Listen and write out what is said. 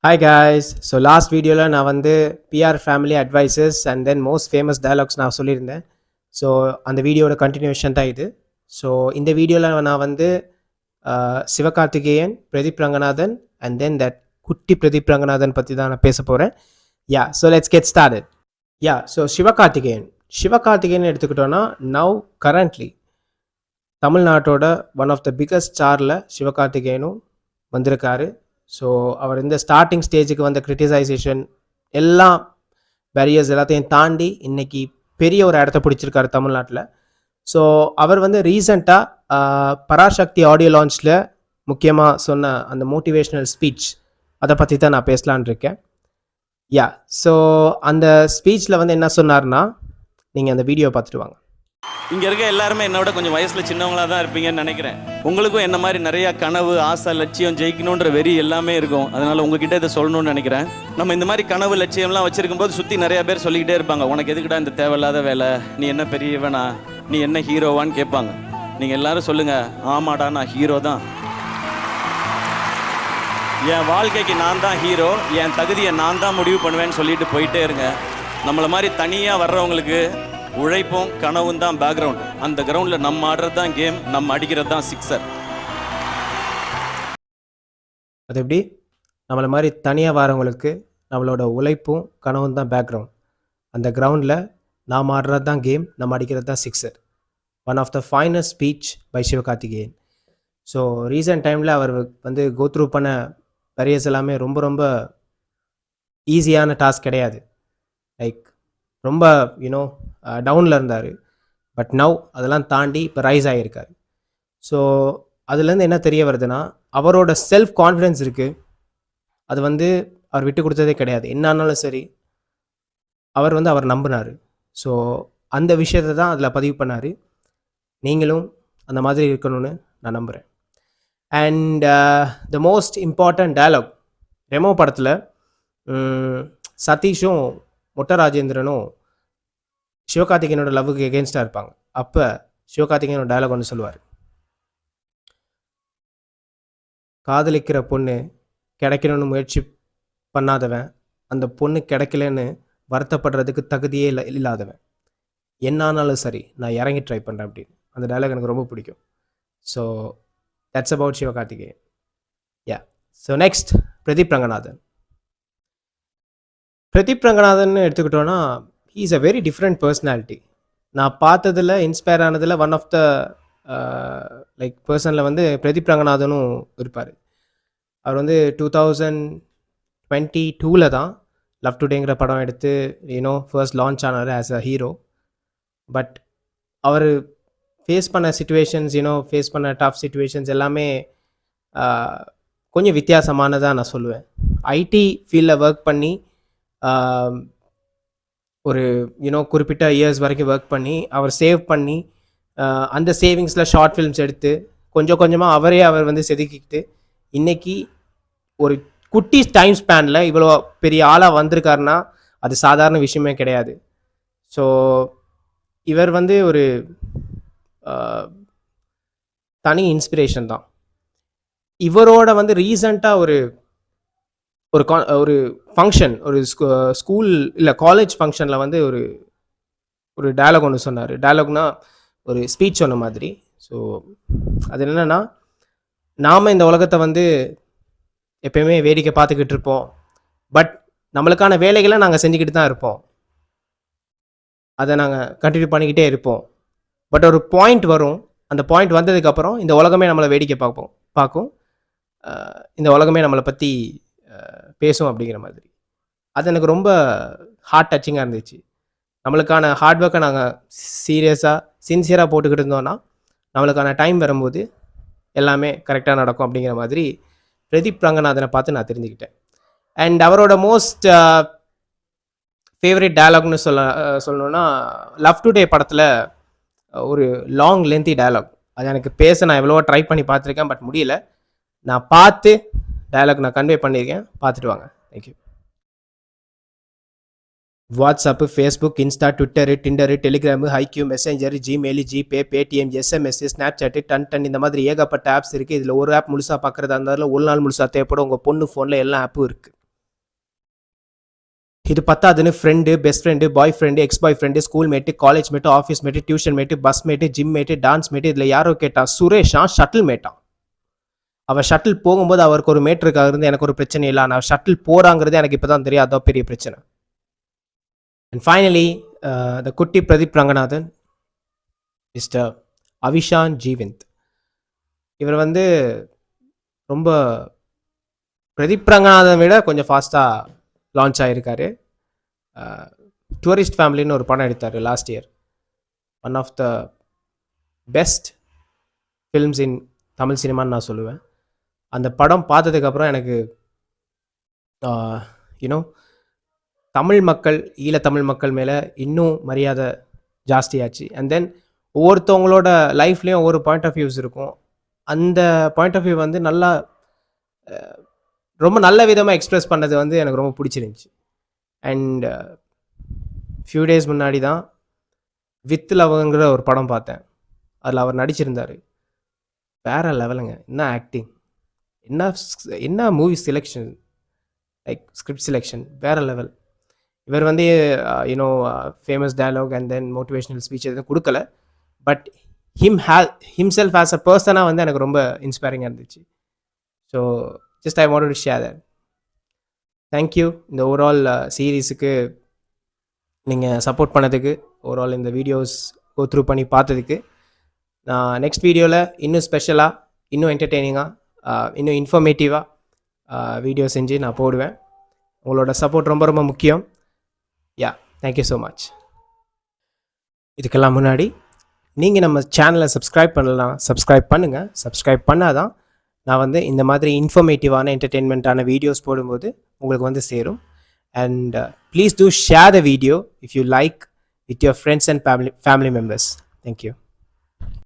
Hi guys. So last video la நான் வந்து PR family advices and then most famous dialogues நான் சொல்லியிருந்தேன். So அந்த வீடியோட கண்டினியூஷன் தான் இது. ஸோ இந்த வீடியோவில் நான் வந்து Sivakarthikeyan, Pradeep Ranganathan and then that குட்டி பிரதீப் ரங்கநாதன் பற்றி தான் நான் பேச போகிறேன். Yeah so let's get started. Yeah so Sivakarthikeyan எடுத்துக்கிட்டோன்னா நவ் கரண்ட்லி தமிழ்நாட்டோட ஒன் ஆஃப் த பிக்கஸ்ட் ஸ்டாரில் சிவகார்த்திகேயனும் வந்திருக்காரு. ஸோ அவர் இந்த ஸ்டார்டிங் ஸ்டேஜுக்கு வந்த கிரிட்டிசைசேஷன் எல்லாம் பேரியர்ஸ் எல்லாத்தையும் தாண்டி இன்னைக்கு பெரிய ஒரு இடத்த பிடிச்சிருக்காரு தமிழ்நாட்டில். ஸோ அவர் வந்து ரீசண்டாக பராசக்தி ஆடியோ லான்ச்சில் முக்கியமாக சொன்ன அந்த மோட்டிவேஷ்னல் ஸ்பீச் அதை பற்றி தான் நான் பேசலான் இருக்கேன். யா ஸோ அந்த ஸ்பீச்சில் வந்து என்ன சொன்னார்னா, நீங்கள் அந்த வீடியோ பார்த்துட்டு வாங்க. இங்கே இருக்க எல்லாருமே என்னோட கொஞ்சம் வயசில் சின்னவங்களாக தான் இருப்பீங்கன்னு நினைக்கிறேன். உங்களுக்கும் என்ன மாதிரி நிறையா கனவு, ஆசை, லட்சியம், ஜெயிக்கணுன்ற வெறி எல்லாமே இருக்கும். அதனால் உங்ககிட்ட இதை சொல்லணும்னு நினைக்கிறேன். நம்ம இந்த மாதிரி கனவு, லட்சியம்லாம் வச்சுருக்கும் போது சுற்றி நிறையா பேர் சொல்லிக்கிட்டே இருப்பாங்க, உனக்கு எதுக்குடா இந்த தேவையில்லாத வேலை, நீ என்ன பெரியவனா, நீ என்ன ஹீரோவான்னு கேட்பாங்க. நீங்கள் எல்லாரும் சொல்லுங்கள், ஆமாடா நான் ஹீரோ தான், என் வாழ்க்கைக்கு நான் தான் ஹீரோ, என் தகுதியை நான் தான் முடிவு பண்ணுவேன்னு சொல்லிட்டு போயிட்டே இருங்க. நம்மளை மாதிரி தனியாக வர்றவங்களுக்கு உழைப்பும் கனவும் தான் பேக்ரவுண்ட். அந்த கிரவுண்டில் நம்ம ஆடுறது தான் கேம், நம்ம அடிக்கிறது தான் சிக்ஸர். அது எப்படி? நம்மளை மாதிரி தனியாக வரவங்களுக்கு நம்மளோட உழைப்பும் கனவும் தான் பேக்ரவுண்ட், அந்த கிரவுண்டில் நாம் ஆடுறது தான் கேம், நம்ம அடிக்கிறது தான் sixer. One of the finest speech by Sivakarthikeyan. So recent டைமில் அவர் வந்து கோத்ரூ பண்ண கரியர்ஸ் எல்லாமே ரொம்ப ரொம்ப ஈஸியான டாஸ்க் கிடையாது. லைக் ரொம்ப யூனோ டவுனில் இருந்தார். பட் நவ் அதெல்லாம் தாண்டி இப்போ ரைஸ் ஆகியிருக்காரு. ஸோ அதுலேருந்து என்ன தெரிய வருதுன்னா, அவரோட செல்ஃப் கான்ஃபிடென்ஸ் இருக்குது. அது வந்து அவர் விட்டு கொடுத்ததே கிடையாது. என்ன ஆனாலும் சரி அவர் வந்து அவர் நம்பினார். ஸோ அந்த விஷயத்தை தான் அதில் பதிவு பண்ணார். நீங்களும் அந்த மாதிரி இருக்கணும்னு நான் நம்புகிறேன். And the most important dialogue, Remo படத்தில் சதீஷும் மொட்டை ராஜேந்திரனும் சிவகார்த்திகேயனோட லவ்வுக்கு எகென்ஸ்டாக இருப்பாங்க. அப்போ சிவகார்த்திகேயனோட டயலாக் ஒன்று சொல்லுவார், காதலிக்கிற பொண்ணு கிடைக்கணும்னு முயற்சி பண்ணாதவன், அந்த பொண்ணு கிடைக்கலன்னு வருத்தப்படுறதுக்கு தகுதியே இல்லாதவன், என்னானாலும் சரி நான் இறங்கி ட்ரை பண்ணுறேன் அப்படின்னு. அந்த டயலாக் எனக்கு ரொம்ப பிடிக்கும். So that's about Sivakarthikeyan. Yeah so next Pradeep Ranganathan எடுத்துக்கிட்டோன்னா, he is a very different personality. நான் பார்த்ததில் இன்ஸ்பயர் ஆனதில் ஒன் ஆஃப் த லைக் பர்சனில் வந்து பிரதீப் ரங்கநாதனும் இருப்பார். அவர் வந்து 2022 தான் லவ் டுடேங்கிற படம் எடுத்து ஃபர்ஸ்ட் லான்ச் ஆனார் ஆஸ் அ ஹீரோ. பட் அவர் ஃபேஸ் பண்ண சிச்சுவேஷன்ஸ் ஃபேஸ் பண்ண டஃப் சிச்சுவேஷன்ஸ் எல்லாமே கொஞ்சம் வித்தியாசமானதாக நான் சொல்லுவேன். ஐடி ஃபீல்டில் ஒர்க் பண்ணி ஒரு குறிப்பிட்ட இயர்ஸ் வரைக்கும் ஒர்க் பண்ணி அவர் சேவ் பண்ணி அந்த சேவிங்ஸில் ஷார்ட் ஃபிலிம்ஸ் எடுத்து கொஞ்சம் கொஞ்சமாக அவர் வந்து செதுக்கிக்கிட்டு இன்றைக்கி ஒரு குட்டி டைம் ஸ்பேனில் இவ்வளோ பெரிய ஆளாக வந்திருக்காருன்னா அது சாதாரண விஷயமே கிடையாது. ஸோ இவர் வந்து ஒரு தனி இன்ஸ்பிரேஷன் தான். இவரோட வந்து ரீசண்டாக ஒரு ஃபங்க்ஷன், ஒரு ஸ்கூல் இல்லை காலேஜ் ஃபங்க்ஷனில் வந்து ஒரு டயலாக் ஒன்று சொன்னார். டயலாக்னா ஒரு ஸ்பீச் சொன்ன மாதிரி. ஸோ அது என்னென்னா, நாம் இந்த உலகத்தை வந்து எப்பயுமே வேடிக்கை பார்த்துக்கிட்டு இருப்போம். பட் நம்மளுக்கான வேலைகளை நாங்கள் செஞ்சுக்கிட்டு தான் இருப்போம், அதை நாங்கள் கண்டினியூ பண்ணிக்கிட்டே இருப்போம். பட் ஒரு பாயிண்ட் வரும், அந்த பாயிண்ட் வந்ததுக்கப்புறம் இந்த உலகமே நம்மளை வேடிக்கை பார்க்கும், இந்த உலகமே நம்மளை பற்றி பேசும் அப்படிங்கிற மாதிரி. அது எனக்கு ரொம்ப ஹார்ட் டச்சிங்காக இருந்துச்சு. நம்மளுக்கான ஹார்ட் ஒர்க்கை நாங்கள் சின்சியராக போட்டுக்கிட்டு இருந்தோன்னா நம்மளுக்கான டைம் வரும்போது எல்லாமே கரெக்டாக நடக்கும் அப்படிங்கிற மாதிரி பிரதீப் ரங்கநாதனை பார்த்து நான் தெரிஞ்சுக்கிட்டேன். அண்ட் அவரோட மோஸ்ட் ஃபேவரட் டயலாக்னு சொல்லணுன்னா, லவ் டுடே படத்தில் ஒரு லாங் லென்த்தி டயலாக். அது எனக்கு பேச நான் எவ்வளவோ ட்ரை பண்ணி பார்த்துருக்கேன், பட் முடியல. நான் பார்த்து டயலாக் நான் கன்வே பண்ணியிருக்கேன், பார்த்துட்டு வாங்க. Thank you. WhatsApp, Facebook, Insta, Twitter, Tinder, Telegram, Hike, Messenger, Gmail, GPay, Paytm, SMS, Snapchat, டன் இந்த மாதிரி ஏகப்பட்ட ஆப்ஸ் இருக்குது. இதில் ஒரு ஆப் முழுசாக பார்க்குறதா இருந்தாலும் ஒரு நாள் முழுசாக தேவைப்படும். உங்கள் பொண்ணு ஃபோனில் எல்லா ஆப்பும் இருக்குது. இது பத்தாதுன்னு friend, best friend, boy friend, ex boy friend, school mate, college mate, office mate, tuition mate, bus mate, gym mate, dance mate, இதில் யாரோ கேட்டான் சுரேஷா ஷட்டில் மேட்டான். அவர் ஷட்டில் போகும்போது அவருக்கு ஒரு மேட் இருக்காது, எனக்கு ஒரு பிரச்சனை இல்லை. ஆனால் ஷட்டில் போகிறாங்கிறது எனக்கு இப்போ தான் தெரியும், அதான் பெரிய பிரச்சனை. அண்ட் ஃபைனலி த குட்டி பிரதீப் ரங்கநாதன், மிஸ்டர் அவிஷான் ஜீவந்த். இவர் வந்து ரொம்ப பிரதீப் ரங்கநாதன் விட கொஞ்சம் ஃபாஸ்ட்டாக லான்ச் ஆகிருக்காரு. டூரிஸ்ட் ஃபேமிலின்னு ஒரு படம் எடுத்தார் last year. One of the best films in Tamil சினிமான்னு நான் சொல்லுவேன். அந்த படம் பார்த்ததுக்கப்புறம் எனக்கு யூனோ தமிழ் மக்கள், ஈழத்தமிழ் மக்கள் மேலே இன்னும் மரியாதை ஜாஸ்தியாச்சு. அண்ட் தென் ஒவ்வொருத்தவங்களோட லைஃப்லேயும் ஒவ்வொரு பாயிண்ட் ஆஃப் வியூஸ் இருக்கும். அந்த பாயிண்ட் ஆஃப் வியூ வந்து நல்லா ரொம்ப நல்ல விதமாக எக்ஸ்ப்ரெஸ் பண்ணது வந்து எனக்கு ரொம்ப பிடிச்சிருந்துச்சி. அண்ட் ஃபியூ டேஸ் முன்னாடி தான் வித் லவ்ங்கிற ஒரு படம் பார்த்தேன். அதில் அவர் நடிச்சிருந்தார். வேறு லெவலுங்க. என்ன ஆக்டிங், என்ன movie selection, like script selection வேறு லெவல். இவர் வந்து you know famous dialogue and then motivational speech எதுவும் கொடுக்கல. பட் himself as a பர்சனாக வந்து எனக்கு ரொம்ப இன்ஸ்பைரிங்காக இருந்துச்சு. So just I wanted to share that. Thank you இந்த ஓவரால் சீரீஸுக்கு நீங்கள் சப்போர்ட் பண்ணதுக்கு, ஓவரால் இந்த வீடியோஸ் கோ த்ரூ பண்ணி பார்த்ததுக்கு. நான் நெக்ஸ்ட் வீடியோவில் இன்னும் ஸ்பெஷலாக, இன்னும் என்டர்டெய்னிங்காக, இன்னும் இன்ஃபர்மேட்டிவாக வீடியோ செஞ்சு நான் போடுவேன். உங்களோட சப்போர்ட் ரொம்ப ரொம்ப முக்கியம். யா, தேங்க்யூ ஸோ மச். இதுக்கெல்லாம் முன்னாடி நீங்கள் நம்ம சேனலை சப்ஸ்கிரைப் பண்ணலாம், சப்ஸ்கிரைப் பண்ணுங்கள். சப்ஸ்கிரைப் பண்ணால் தான் நான் வந்து இந்த மாதிரி இன்ஃபர்மேட்டிவான என்டர்டெயின்மெண்ட்டான வீடியோஸ் போடும்போது உங்களுக்கு வந்து சேரும். And please do share the video if you like with your friends and family members. Thank you.